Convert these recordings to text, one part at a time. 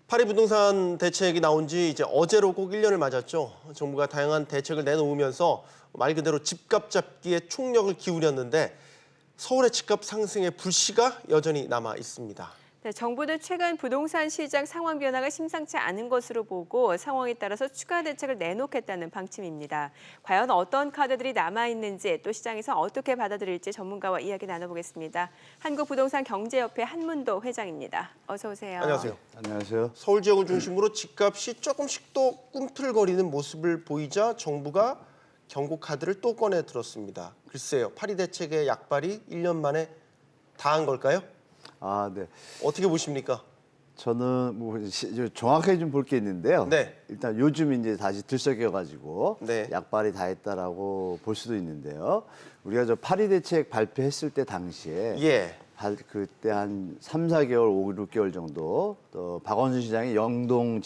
파리 부동산 대책이 나온 지 이제 어제로 꼭 1년을 맞았죠. 정부가 다양한 대책을 내놓으면서 말 그대로 집값 잡기에 총력을 기울였는데 서울의 집값 상승의 불씨가 여전히 남아 있습니다. 네, 정부는 최근 부동산 시장 상황 변화가 심상치 않은 것으로 보고 상황에 따라서 추가 대책을 내놓겠다는 방침입니다. 과연 어떤 카드들이 남아있는지 또 시장에서 어떻게 받아들일지 전문가와 이야기 나눠보겠습니다. 한국부동산경제협회 한문도 회장입니다. 어서 오세요. 안녕하세요. 안녕하세요. 서울 지역을 중심으로 집값이 조금씩 또 꿈틀거리는 모습을 보이자 정부가 경고 카드를 또 꺼내 들었습니다. 글쎄요, 파리 대책의 약발이 1년 만에 다 한 걸까요? 네. 어떻게 보십니까? 저는 정확하게 좀 볼 게 있는데요. 네. 일단 요즘 이제 다시 들썩여가지고 네. 약발이 다 했다라고 볼 수도 있는데요. 우리가 저 파리 대책 발표했을 때 당시에 예. 그때 한 3, 4개월, 5, 6개월 정도 또 박원순 시장이 영동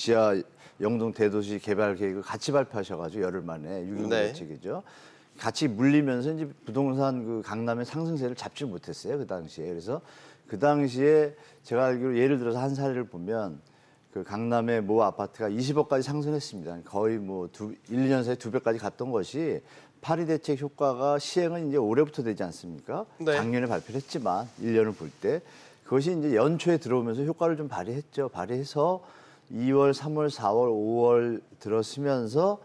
대도시 개발 계획을 같이 발표하셔가지고 열흘 만에 6.19 네. 대책이죠. 같이 물리면서 이제 부동산 그 강남의 상승세를 잡지 못했어요, 그 당시에. 그래서 그 당시에 제가 알기로 예를 들어서 한 사례를 보면 그 강남의 모 아파트가 20억까지 상승했습니다. 거의 뭐 1, 2년 사이에 2배까지 갔던 것이 파리 대책 효과가 시행은 이제 올해부터 되지 않습니까? 네. 작년에 발표를 했지만 1년을 볼 때 그것이 이제 연초에 들어오면서 효과를 좀 발휘했죠. 발휘해서 2월, 3월, 4월, 5월 들어서면서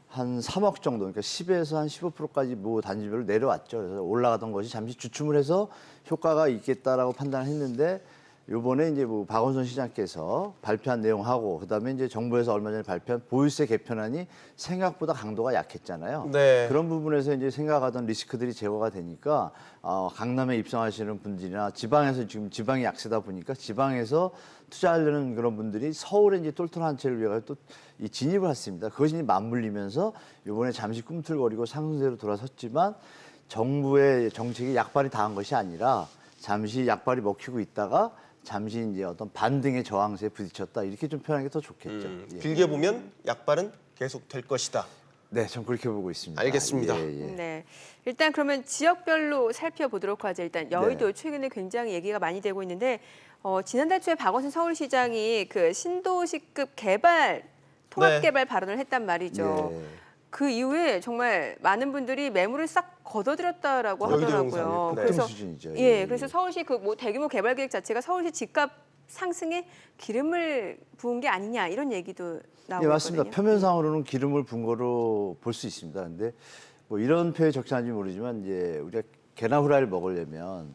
한 3억 정도, 그러니까 10에서 한 15%까지 뭐 단지별로 내려왔죠. 그래서 올라가던 것이 잠시 주춤을 해서 효과가 있겠다라고 판단했는데 요번에 이제 뭐 박원순 시장께서 발표한 내용하고 그다음에 이제 정부에서 얼마 전에 발표한 보유세 개편안이 생각보다 강도가 약했잖아요. 네. 그런 부분에서 이제 생각하던 리스크들이 제거가 되니까 강남에 입성하시는 분들이나 지방에서 지금 지방이 약세다 보니까 지방에서 투자하려는 그런 분들이 서울에 이제 똘똘한 채를 위해 또 이 진입을 했습니다. 그것이 이제 맞물리면서 이번에 잠시 꿈틀거리고 상승세로 돌아섰지만 정부의 정책이 약발이 다 한 것이 아니라 잠시 약발이 먹히고 있다가 잠시 이제 어떤 반등의 저항세에 부딪혔다 이렇게 좀 표현하는 게 더 좋겠죠. 예. 길게 보면 약발은 계속 될 것이다. 네, 전 그렇게 보고 있습니다. 알겠습니다. 네, 일단 그러면 지역별로 살펴보도록 하죠. 일단 여의도 네. 최근에 굉장히 얘기가 많이 되고 있는데 지난달 초에 박원순 서울시장이 그 신도시급 개발 통합개발 발언을 했단 말이죠. 예. 그 이후에 정말 많은 분들이 매물을 싹 걷어들였다라고 여의도 하더라고요. 용산에. 네. 폭등 수준이죠. 예, 그래서 서울시 그 뭐 대규모 개발 계획 자체가 서울시 집값 상승에 기름을 부은 게 아니냐 이런 얘기도 나오고 예, 맞습니다. 있거든요. 표면상으로는 기름을 분 거로 볼 수 있습니다. 근데 뭐 이런 표현이 적절한지 모르지만 이제 우리가 게나 후라이를 먹으려면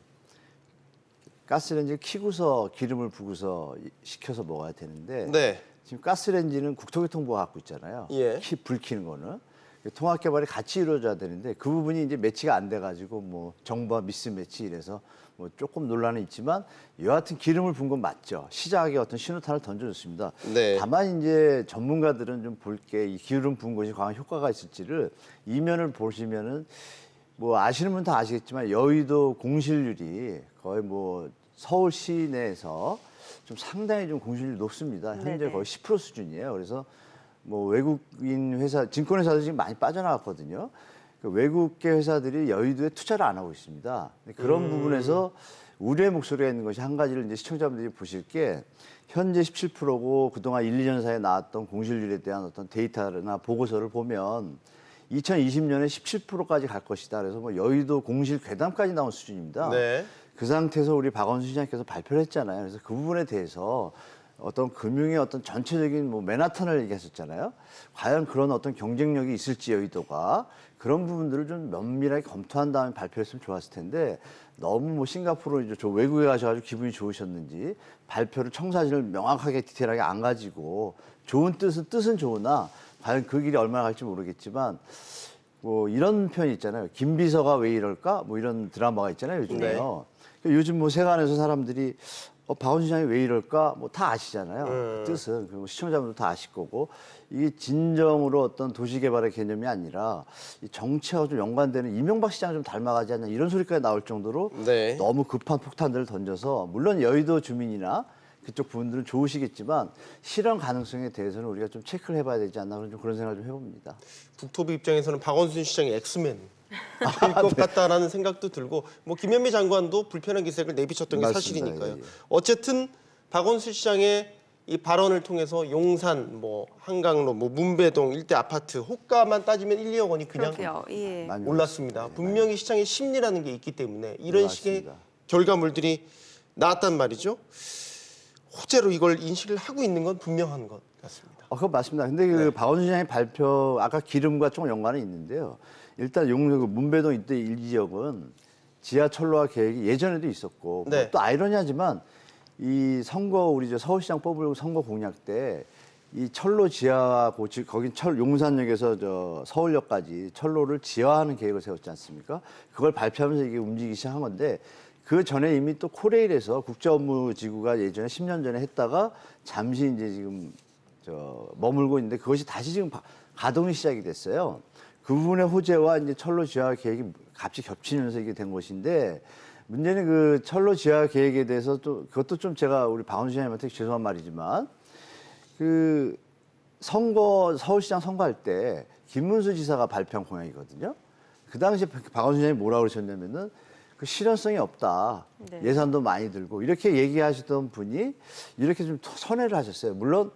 가스레인지를 켜고서 기름을 부고서 식혀서 먹어야 되는데 네. 지금 가스레인지는 국토교통부가 갖고 있잖아요. 예. 불 켜는 거는. 통합 개발이 같이 이루어져야 되는데 그 부분이 이제 매치가 안 돼가지고 뭐 정부와 미스매치 이래서 뭐 조금 논란은 있지만 여하튼 기름을 분 건 맞죠. 시작에 어떤 신호탄을 던져줬습니다. 네. 다만 이제 전문가들은 좀 볼 게 이 기름 분 것이 과연 효과가 있을지를 이면을 보시면은 뭐 아시는 분 다 아시겠지만 여의도 공실률이 거의 뭐 서울 시내에서 좀 상당히 좀 공실률이 높습니다. 현재 네네. 거의 10% 수준이에요. 그래서 뭐 외국인 회사, 증권회사도 지금 많이 빠져나갔거든요. 그 외국계 회사들이 여의도에 투자를 안 하고 있습니다. 그런 부분에서 우려의 목소리가 있는 것이 한 가지를 이제 시청자분들이 보실 게 현재 17%고 그동안 1, 2년 사이에 나왔던 공실률에 대한 어떤 데이터나 보고서를 보면 2020년에 17%까지 갈 것이다. 그래서 뭐 여의도 공실 괴담까지 나온 수준입니다. 네. 그 상태에서 우리 박원순 시장께서 발표를 했잖아요. 그래서 그 부분에 대해서 어떤 금융의 어떤 전체적인 뭐 맨하탄을 얘기했었잖아요. 과연 그런 어떤 경쟁력이 있을지 여의도가 그런 부분들을 좀 면밀하게 검토한 다음에 발표했으면 좋았을 텐데 너무 뭐 싱가포르 이제 저 외국에 가셔가지고 기분이 좋으셨는지 발표를 청사진을 명확하게 디테일하게 안 가지고 좋은 뜻은 좋으나 과연 그 길이 얼마나 갈지 모르겠지만 뭐 이런 표현이 있잖아요. 김비서가 왜 이럴까? 뭐 이런 드라마가 있잖아요. 요즘에요. 요즘 뭐 세간에서 사람들이 박원순 시장이 왜 이럴까? 뭐 다 아시잖아요. 그 뜻은. 그리고 시청자분도 다 아실 거고. 이게 진정으로 어떤 도시개발의 개념이 아니라 이 정치하고 좀 연관되는 이명박 시장을 좀 닮아가지 않냐 이런 소리까지 나올 정도로 네. 너무 급한 폭탄들을 던져서 물론 여의도 주민이나 그쪽 부분들은 좋으시겠지만 실현 가능성에 대해서는 우리가 좀 체크를 해봐야 되지 않나 그런 생각을 좀 해봅니다. 국토부 입장에서는 박원순 시장이 엑스맨 될 것 같다라는 생각도 들고 뭐 김현미 장관도 불편한 기색을 내비쳤던 게 맞습니다. 사실이니까요. 예, 예. 어쨌든 박원순 시장의 이 발언을 통해서 용산, 뭐 한강로, 뭐 문배동 일대 아파트 호가만 따지면 1, 2억 원이 그냥 그러게요. 예. 많이 올랐습니다. 네, 분명히 시장의 심리라는 게 있기 때문에 이런 식의 맞습니다. 결과물들이 나왔단 말이죠. 호재로 이걸 인식을 하고 있는 건 분명한 것 같습니다. 그거 맞습니다. 근데 그 박원순 시장의 발표 아까 기름과 좀 연관이 있는데요. 일단 문배동 이때 1지역은 지하철로화 계획이 예전에도 있었고 네. 또 아이러니하지만 이 선거 우리 서울시장 뽑으려고 선거 공약 때 이 철로 지하고 거긴 용산역에서 서울역까지 철로를 지하화하는 계획을 세웠지 않습니까? 그걸 발표하면서 이게 움직이기 시작한 건데 그 전에 이미 또 코레일에서 국제업무지구가 예전에 10년 전에 했다가 잠시 이제 지금 머물고 있는데 그것이 다시 지금 가동이 시작이 됐어요. 그 부분의 호재와 이제 철로 지하 계획이 같이 겹치면서 이게 된 것인데 문제는 그 철로 지하 계획에 대해서 또 그것도 좀 제가 우리 박원순 시장님한테 죄송한 말이지만 그 서울시장 선거할 때 김문수 지사가 발표한 공약이거든요. 그 당시에 박원순 시장이 뭐라고 그러셨냐면은 그 실현성이 없다. 네. 예산도 많이 들고 이렇게 얘기하시던 분이 이렇게 좀 선회를 하셨어요. 물론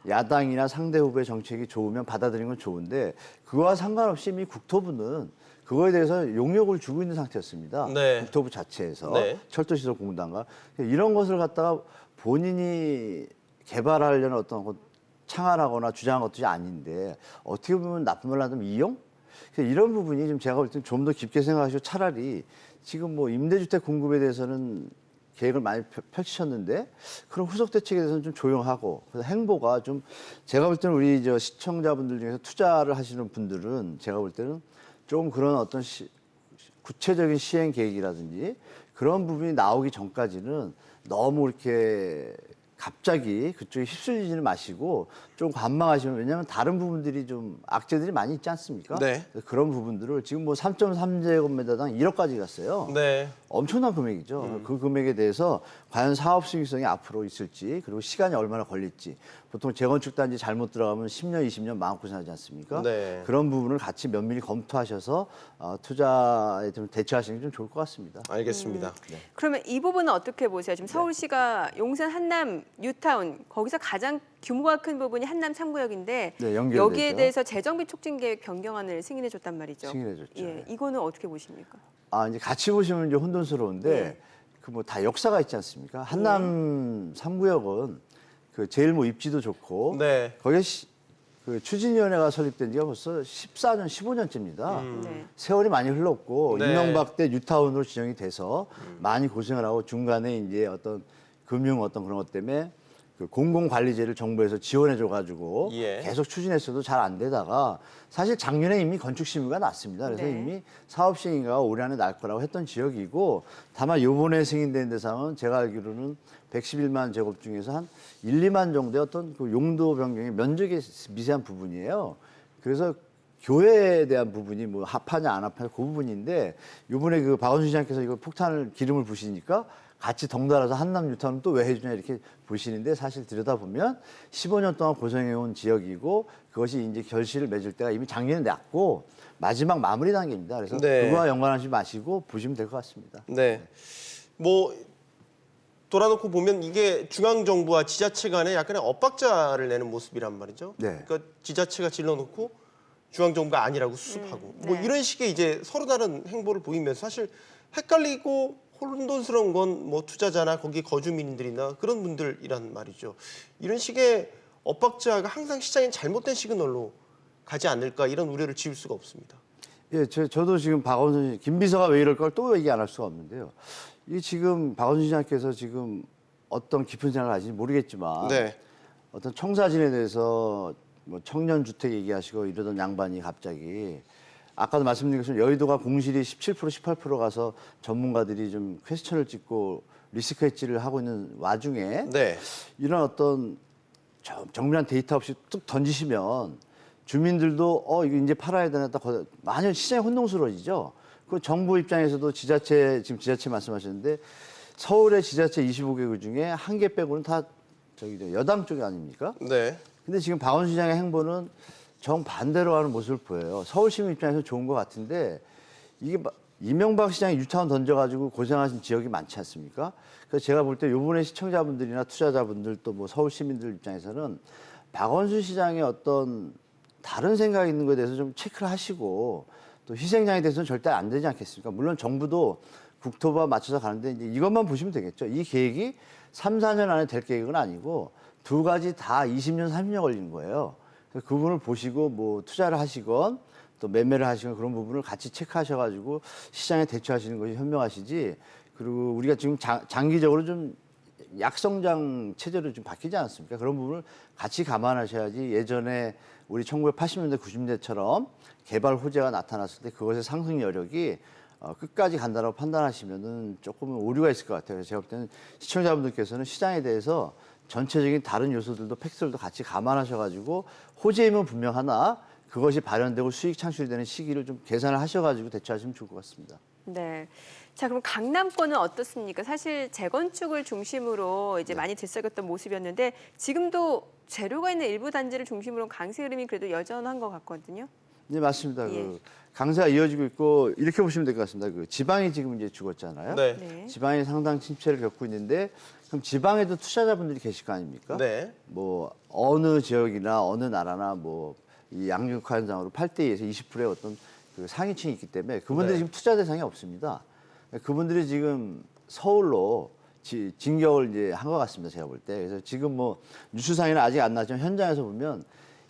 야당이나 상대 후보의 정책이 좋으면 받아들이는 건 좋은데 그거와 상관없이 이미 국토부는 그거에 대해서 용역을 주고 있는 상태였습니다. 네. 국토부 자체에서 네. 철도시설공단과 이런 것을 갖다가 본인이 개발하려는 어떤 것 창안하거나 주장한 것들이 아닌데 어떻게 보면 나쁜 말로 하면 이용? 이런 부분이 좀 제가 볼 때는 좀 더 깊게 생각하시고 차라리 지금 뭐 임대주택 공급에 대해서는 계획을 많이 펼치셨는데 그런 후속 대책에 대해서는 좀 조용하고 그래서 행보가 좀 제가 볼 때는 우리 시청자분들 중에서 투자를 하시는 분들은 제가 볼 때는 좀 그런 어떤 구체적인 시행 계획이라든지 그런 부분이 나오기 전까지는 너무 이렇게 갑자기 그쪽에 휩쓸리지는 마시고 좀 관망하시면 왜냐하면 다른 부분들이 좀 악재들이 많이 있지 않습니까? 네. 그런 부분들을 지금 뭐 3.3제곱미터당 1억까지 갔어요. 네. 엄청난 금액이죠. 그 금액에 대해서 과연 사업 수익성이 앞으로 있을지 그리고 시간이 얼마나 걸릴지 보통 재건축 단지 잘못 들어가면 10년, 20년 마음고생하지 않습니까? 네. 그런 부분을 같이 면밀히 검토하셔서 투자에 좀 대처하시는 게 좀 좋을 것 같습니다. 알겠습니다. 그러면 이 부분은 어떻게 보세요? 지금 서울시가 용산 한남 뉴타운 거기서 가장 규모가 큰 부분이 한남 3구역인데 네, 연결되죠. 여기에 대해서 재정비 촉진 계획 변경안을 승인해 줬단 말이죠. 승인해줬죠. 예, 네. 이거는 어떻게 보십니까? 이제 같이 보시면 이제 혼돈스러운데 네. 그 뭐 다 역사가 있지 않습니까? 한남 3구역은 그 제일 뭐 입지도 좋고 네. 거기에 그 추진위원회가 설립된 지가 벌써 14년, 15년째입니다. 네. 세월이 많이 흘렀고 네. 이명박 때 뉴타운으로 지정이 돼서 많이 고생을 하고 중간에 이제 어떤 금융 어떤 그런 것 때문에 그 공공관리제를 정부에서 지원해줘가지고 예. 계속 추진했어도 잘 안 되다가 사실 작년에 이미 건축심의가 났습니다. 그래서 네. 이미 사업 시행가 올해 안에 날 거라고 했던 지역이고 다만 이번에 승인된 대상은 제가 알기로는 111만 제곱 중에서 한 1, 2만 정도의 어떤 그 용도 변경의 면적의 미세한 부분이에요. 그래서 교회에 대한 부분이 뭐 합하냐 안 합하냐 그 부분인데 이번에 그 박원순 시장께서 이거 기름을 부시니까 같이 덩달아서 한남 뉴타운은 또 왜 해주냐 이렇게 보시는데 사실 들여다보면 15년 동안 고생해온 지역이고 그것이 이제 결실을 맺을 때가 이미 작년에 났고 마지막 마무리 단계입니다. 그래서 네. 그거와 연관하지 마시고 보시면 될 것 같습니다. 네. 뭐 돌아놓고 보면 이게 중앙 정부와 지자체 간에 약간의 엇박자를 내는 모습이란 말이죠. 네. 그러니까 지자체가 질러놓고 중앙 정부가 아니라고 수습하고 뭐 네. 이런 식의 이제 서로 다른 행보를 보이면서 사실 헷갈리고 혼돈스러운 건 뭐 투자자나 거기 거주민들이나 그런 분들이란 말이죠. 이런 식의 엇박자가 항상 시장에 잘못된 시그널로 가지 않을까 이런 우려를 지울 수가 없습니다. 예, 저도 지금 박원순 김 비서가 왜 이럴 걸 또 얘기 안 할 수가 없는데요. 이 지금 박원순 시장께서 지금 어떤 깊은 생각을 하시는지 모르겠지만 네. 어떤 청사진에 대해서 뭐 청년 주택 얘기하시고 이러던 양반이 갑자기 아까도 말씀드린 것처럼 여의도가 공실이 17%, 18% 가서 전문가들이 좀 퀘스천을 찍고 리스크 헤지를 하고 있는 와중에 네. 이런 어떤 정밀한 데이터 없이 뚝 던지시면 주민들도 이거 이제 팔아야 되나 많이 시장이 혼동스러워지죠. 그 정부 입장에서도 지금 지자체 말씀하셨는데 서울의 지자체 25개구 중에 한 개 빼고는 다 여당 쪽이 아닙니까? 네. 근데 지금 박원순 시장의 행보는 정반대로 하는 모습을 보여요. 서울시민 입장에서 좋은 것 같은데 이게 이명박 시장이 유타운 던져가지고 고생하신 지역이 많지 않습니까? 그래서 제가 볼 때 이번에 시청자분들이나 투자자분들 또 뭐 서울 시민들 입장에서는 박원순 시장의 어떤 다른 생각이 있는 것에 대해서 좀 체크를 하시고 또 희생양에 대해서는 절대 안 되지 않겠습니까? 물론 정부도 국토부와 맞춰서 가는데 이제 이것만 보시면 되겠죠. 이 계획이 3, 4년 안에 될 계획은 아니고 두 가지 다 20년, 30년 걸리는 거예요. 그래서 그 부분을 보시고 뭐 투자를 하시건 또 매매를 하시건 그런 부분을 같이 체크하셔가지고 시장에 대처하시는 것이 현명하시지. 그리고 우리가 지금 장기적으로 좀 약성장 체제로 좀 바뀌지 않습니까? 그런 부분을 같이 감안하셔야지 예전에 우리 1980년대, 90년대처럼 개발 호재가 나타났을 때 그것의 상승 여력이 끝까지 간다고 판단하시면은 조금은 오류가 있을 것 같아요. 그래서 제가 볼 때는 시청자분들께서는 시장에 대해서 전체적인 다른 요소들도 팩트들도 같이 감안하셔가지고 호재임은 분명하나 그것이 발현되고 수익 창출이 되는 시기를 좀 계산을 하셔가지고 대처하시면 좋을 것 같습니다. 네. 자, 그럼 강남권은 어떻습니까? 사실 재건축을 중심으로 이제 많이 들썩였던 모습이었는데 지금도 재료가 있는 일부 단지를 중심으로 강세 흐름이 그래도 여전한 것 같거든요. 네, 맞습니다. 예. 그 강세가 이어지고 있고 이렇게 보시면 될 것 같습니다. 그 지방이 지금 이제 죽었잖아요. 네. 네. 지방이 상당 침체를 겪고 있는데 그럼 지방에도 투자자분들이 계실 거 아닙니까? 네. 뭐 어느 지역이나 어느 나라나 뭐 이 양육환상으로 8대2에서 20%의 어떤 그 상위층이 있기 때문에 그분들이 네. 지금 투자 대상이 없습니다. 그분들이 지금 서울로 진격을 이제 한 것 같습니다. 제가 볼 때. 그래서 지금 뭐 뉴스상에는 아직 안 나지만 현장에서 보면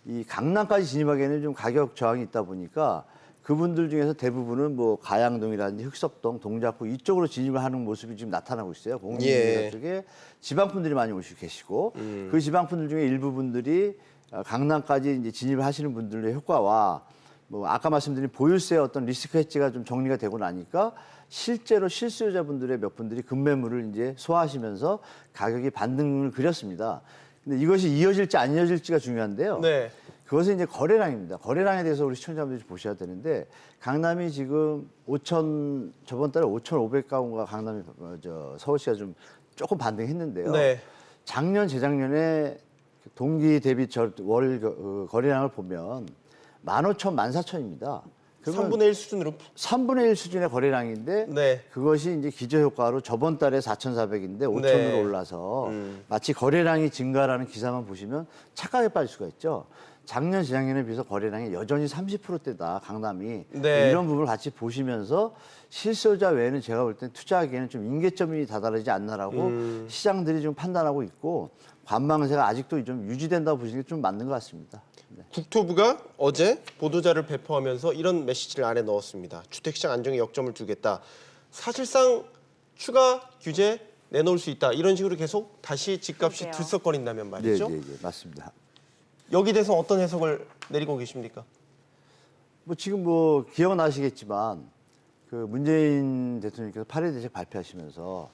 이 강남까지 진입하기에는 좀 가격 저항이 있다 보니까 그분들 중에서 대부분은 뭐 가양동이라든지 흑석동, 동작구 이쪽으로 진입을 하는 모습이 지금 나타나고 있어요. 공공기관 쪽에 지방분들이 많이 오시고 계시고 그 지방분들 중에 일부 분들이 강남까지 이제 진입을 하시는 분들의 효과와 뭐 아까 말씀드린 보유세의 어떤 리스크 해지가 좀 정리가 되고 나니까 실제로 실수요자분들의 몇 분들이 급매물을 이제 소화하시면서 가격이 반등을 그렸습니다. 근데 이것이 이어질지 안 이어질지가 중요한데요. 네. 그것은 이제 거래량입니다. 거래량에 대해서 우리 시청자분들이 보셔야 되는데 강남이 지금 저번 달에 5,500가구가 강남이 서울시가 좀 조금 반등했는데요. 네. 작년 재작년에 동기 대비 월 거래량을 보면 15,000, 14,000입니다. 3분의 1 수준으로. 3분의 1 수준의 거래량인데 네. 그것이 이제 기저효과로 저번 달에 4,400인데 5,000으로 네. 올라서 마치 거래량이 증가라는 기사만 보시면 착각에 빠질 수가 있죠. 작년, 재작년에 비해서 거래량이 여전히 30%대다, 강남이. 네. 이런 부분을 같이 보시면서 실수요자 외에는 제가 볼 땐 투자하기에는 좀 임계점이 다다르지 않나라고 시장들이 좀 판단하고 있고 관망세가 아직도 좀 유지된다고 보시는 게 좀 맞는 것 같습니다. 네. 국토부가 어제 보도자를 배포하면서 이런 메시지를 안에 넣었습니다. 주택시장 안정에 역점을 두겠다. 사실상 추가 규제 내놓을 수 있다. 이런 식으로 계속 다시 집값이 그러게요. 들썩거린다면 말이죠. 네, 맞습니다. 여기 대해서 어떤 해석을 내리고 계십니까? 뭐 지금 뭐 기억나시겠지만 그 문재인 대통령께서 8.1 대책 발표하시면서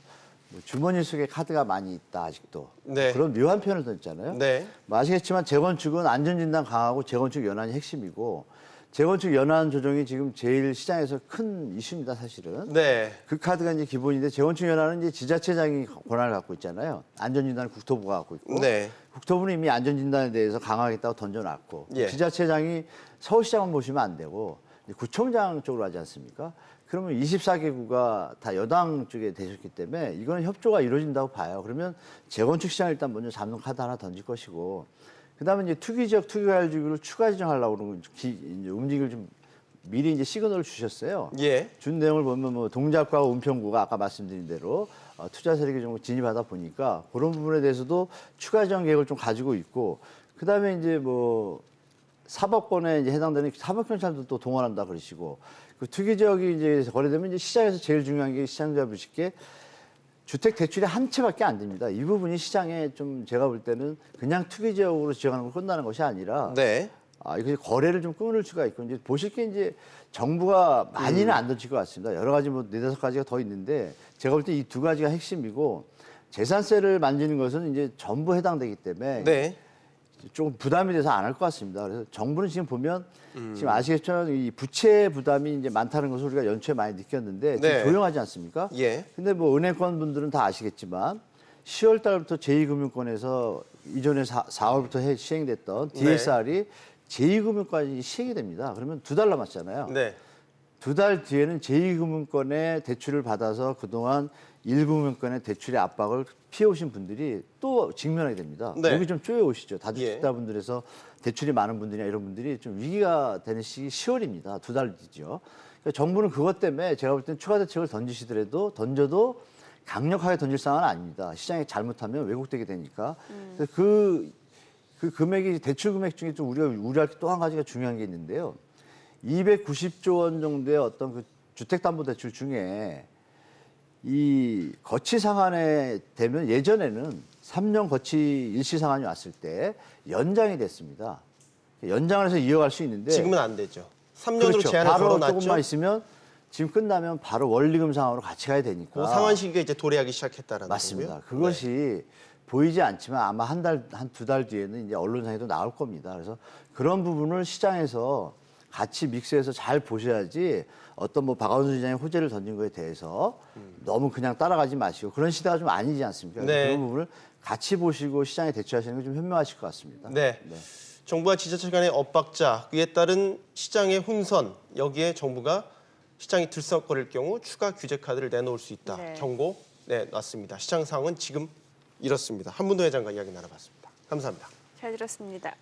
뭐 주머니 속에 카드가 많이 있다 아직도 네. 그런 묘한 표현을 던졌잖아요. 네. 뭐 아시겠지만 재건축은 안전진단 강화하고 재건축 연한이 핵심이고 재건축 연한 조정이 지금 제일 시장에서 큰 이슈입니다, 사실은. 네. 그 카드가 이제 기본인데 재건축 연한은 이제 지자체장이 권한을 갖고 있잖아요. 안전진단은 국토부가 갖고 있고 네. 국토부는 이미 안전진단에 대해서 강화하겠다고 던져놨고 예. 지자체장이 서울시장만 보시면 안 되고 구청장 쪽으로 하지 않습니까? 그러면 24개구가 다 여당 쪽에 되셨기 때문에 이거는 협조가 이루어진다고 봐요. 그러면 재건축 시장 일단 먼저 잡는 카드 하나 던질 것이고 그다음에 이제 투기지역 투기과열지구로 추가 지정하려고 그러는 이제 움직임을 좀 미리 이제 시그널을 주셨어요. 예. 준 내용을 보면 뭐 동작구와 은평구가 아까 말씀드린 대로 투자 세력이 좀 진입하다 보니까 그런 부분에 대해서도 추가 지정 계획을 좀 가지고 있고 그다음에 이제 뭐 사법권에 이제 해당되는 사법경찰도 또 동원한다 그러시고 그 투기 지역이 이제 거래되면 이제 시장에서 제일 중요한 게 시장자 보시기에 주택 대출이 한 채밖에 안 됩니다. 이 부분이 시장에 좀 제가 볼 때는 그냥 투기 지역으로 지정하는 걸 끝나는 것이 아니라 네. 이거 거래를 좀 끊을 수가 있고 이제 보실 게 이제 정부가 많이는 안 던질 것 같습니다. 여러 가지 뭐 4-5가지가 더 있는데 제가 볼 때 이 두 가지가 핵심이고 재산세를 만지는 것은 이제 전부 해당되기 때문에 네. 조금 부담이 돼서 안 할 것 같습니다. 그래서 정부는 지금 보면 지금 아시겠지만 이 부채 부담이 이제 많다는 것을 우리가 연초에 많이 느꼈는데 지금 네. 조용하지 않습니까? 예. 근데 뭐 은행권 분들은 다 아시겠지만 10월 달부터 제2금융권에서 이전에 4월부터 시행됐던 DSR이 제2금융까지 시행이 됩니다. 그러면 2달 남았잖아요. 네. 두 달 뒤에는 제2금융권의 대출을 받아서 그동안 1금융권의 대출의 압박을 피해오신 분들이 또 직면하게 됩니다. 네. 여기 좀 쪼여오시죠. 예. 다주택자분들에서 대출이 많은 분들이나 이런 분들이 좀 위기가 되는 시기 10월입니다. 두 달 뒤죠. 그러니까 정부는 그것 때문에 제가 볼 때는 추가 대책을 던져도 강력하게 던질 상황은 아닙니다. 시장이 잘못하면 왜곡되게 되니까. 그래서 그 금액이 대출 금액 중에 좀 우리가 우려할 또 한 가지가 중요한 게 있는데요. 290조 원 정도의 어떤 그 주택담보대출 중에 이 거치 상환에 되면 예전에는 3년 거치 일시 상환이 왔을 때 연장이 됐습니다. 연장을 해서 이어갈 수 있는데 지금은 안 되죠. 3년으로 그렇죠. 제한을 바로 걸어놨죠. 조금만 있으면 지금 끝나면 바로 원리금 상환으로 같이 가야 되니까. 그 상환 시기가 이제 도래하기 시작했다라는 맞습니다. 거고요. 그것이 보이지 않지만 아마 한 두 달 뒤에는 이제 언론상에도 나올 겁니다. 그래서 그런 부분을 시장에서 같이 믹스해서 잘 보셔야지 어떤 뭐 박원순 시장의 호재를 던진 거에 대해서 너무 그냥 따라가지 마시고 그런 시대가 좀 아니지 않습니까? 네. 그런 부분을 같이 보시고 시장에 대처하시는 게 좀 현명하실 것 같습니다. 네. 정부와 지자체 간의 엇박자, 그에 따른 시장의 혼선, 여기에 정부가 시장이 들썩거릴 경우 추가 규제 카드를 내놓을 수 있다. 네. 경고 내놨습니다. 시장 상황은 지금 이렇습니다. 한문도 회장과 이야기 나눠봤습니다. 감사합니다. 잘 들었습니다.